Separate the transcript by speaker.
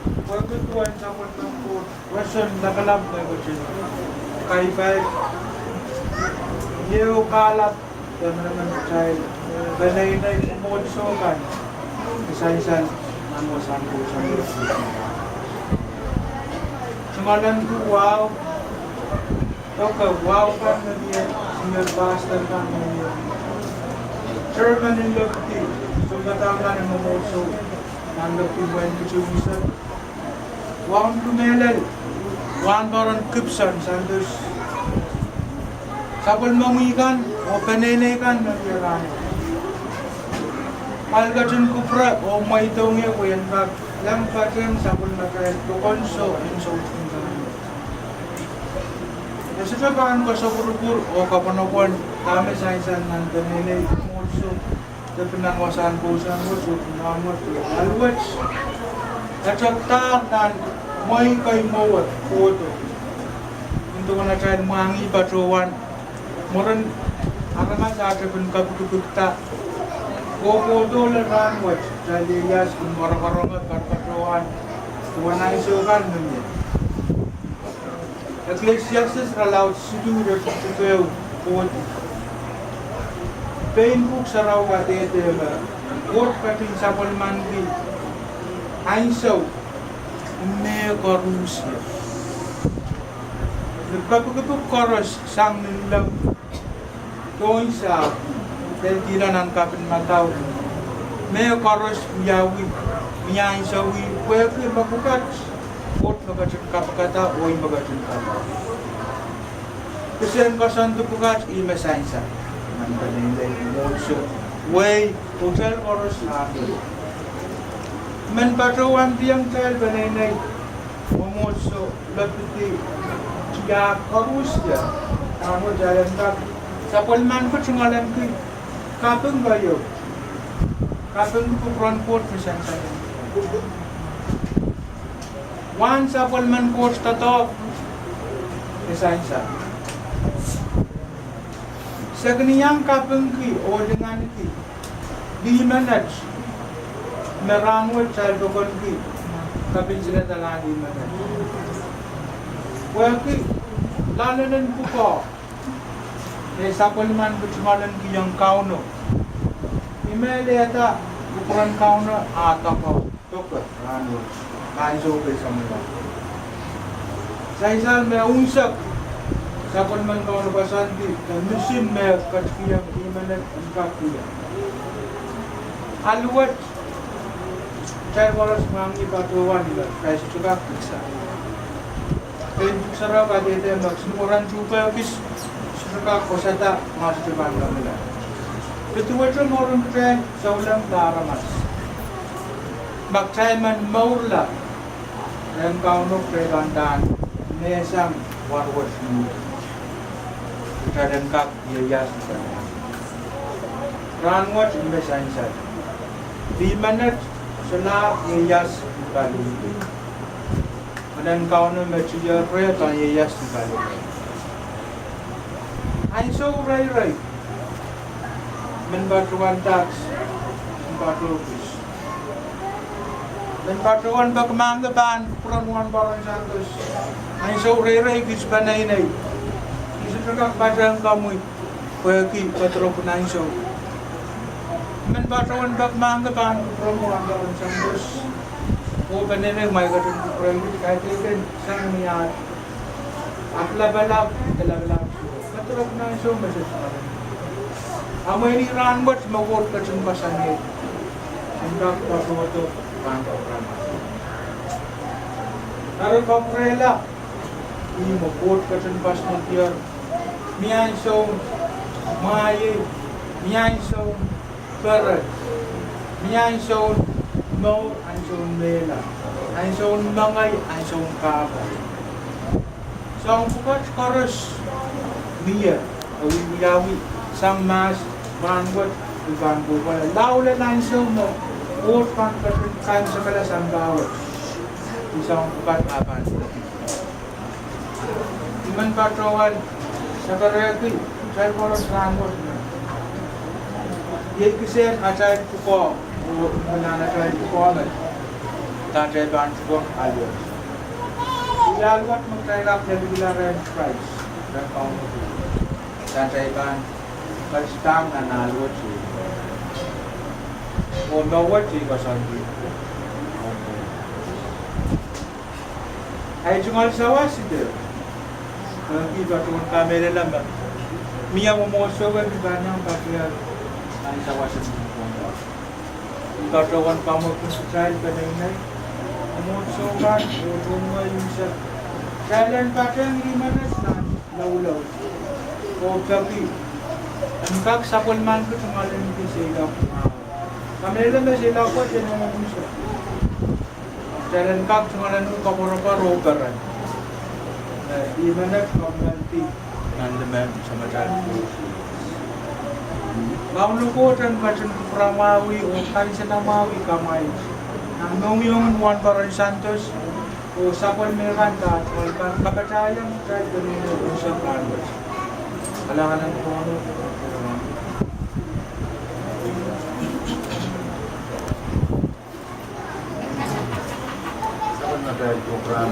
Speaker 1: Pagkutuan sa mga po, question nakalab na ko siya. Kay Iyo kalat, kaya naman child, ganay na umulso kan. Isa-isa, ano sampo sa mga. Sumalan ko, wow. Toka, wow kan na niya, senior pastor kan na niya. Chairman in Lopti, sumatama ng umulso, ng Lopti 22 Wan Lumelel, Wan Baron Kipson, Santos. Sapol mangikan, o peneneikan nangyarang. Algatan kupra, o maitong niya ko yan kag. Lang patin, sapol magkahit to konso, yung sa utong gano'n. Kasi sabahan ko sa purupur, o kapanakuan, kami sa isan ng penenei, kumulso. Sa pinakwasan ko sa nguso, pinamot, alwats. At sakta, may kay mawat, koto. Untuk ko na kain mangi patrowan. Moran, ako nga sa akin kung kaputupukta. Kokoto lang ranwat. Sa liyas, kung marakarungat, patrowan. Tuwan na isukan nun yan. Ecclesiastes allowed sudur at sutuyo, koto. Painbook sa raw ka dete ba? Work pating sa palmandi. Ainsaw. May korusya. Nagpapagapag koros sang nilang doon sa tila ng kapin mataw. May koros miyawi, miyain sawi, pwede magugat. Port magatun kapakata o magatun kapakata. Kasi ang kasanto pugat, imasainsa. Ang paninday mo so, way, hotel koros akin. Men patrowan tiyang child banay umulso lapiti tiya karusya amo jalan kap sa polman ko chungalan ko kapeng bayo kapeng ko front port misan saya wan sa polman coach tato desainsa sa ganiyang kapeng ki o dengan ki di manage Merangul child dokon ki kapin sila talagi mana. Waki lalanan ko ko. Sapol man butsmalan ki yang kauno. Imele ata ukuran kauno ata ko. Toko rano. Kanjo pe samula. Saisal me unsak. Sapol man kauno basanti. Musim me katkiya imanan angkakiya. Alwat Saya bolos mangi patuan juga, kayak juga bisa. Untuk serah pada itu maksimuran juga bis serah kosata masuk ke bangga mula. Itu wajar orang tren saulang darah mas. Maksai man maula dan kau nuk pregandan nesam warwas mu. Kita dan kak dia ranwat imbesainsa. Di mana Sena yas balu. Dan kau nu macam raya kan yas balu. Ainso rai. Menbatuan tax, menbatupis. Menbatuan bagmang ban, peramuan barang santos. Ainso rai kis panai nai. Isu terkak badang kamu, pergi patrok ainso. Menbatuan bagmang ban, peramuan barang santos. O panene mai katun pergi kaitkan sang niat. Akla balap, balap. Patrok ainso masih. Amo ini ranbat mawar kacun pasannya. Hendak pasoto pangkau ramah. Taruh kaprela. Ini mawar kacun pasnya tiar. Mian saung maye, mian saung berat, mian saung mau, ansaung mela, ansaung mangai, ansaung kaba. Saung bukat karas mia, awi miyawi, sang mas. Bangot, ibang buwan. Laula lang siya mo. Urpan kain sa kalasang bawat. Isang bukat aban. Iman patrowan sa karayaki. Sa koros rangot. Yay kisir, atay ko. O mananatay ko agad. Tatay Banchbon alias. Ilalwat magtaylap na bigla red price. Red pound of it. Tatay Ban, pagstang na nalwat siya. O nawat siya kasabi. Ay jungal sawa si Dev. Kita tuan kamera lambat. Mia mo so ba bigana ang papel. Ay sawa sa mga. Katawan kamu pun sekali kadang-kadang so kan rumah yung sa kailan pa kang rimanas na laulaw o gabi ang kagsapon man ko tungalan ko sa ilaw kami lang na sila ko dyan naman siya kailan kag tungalan ko kapuro-paro garan di manak kamanti nandaman sa matan maulukotan ka sa pramawi o kari sa namawi kamay ang nung Juan Baron Santos o sapon meron ka at kapatayang kahit ganun yung sa planos kailangan ng puno sapon na dahil program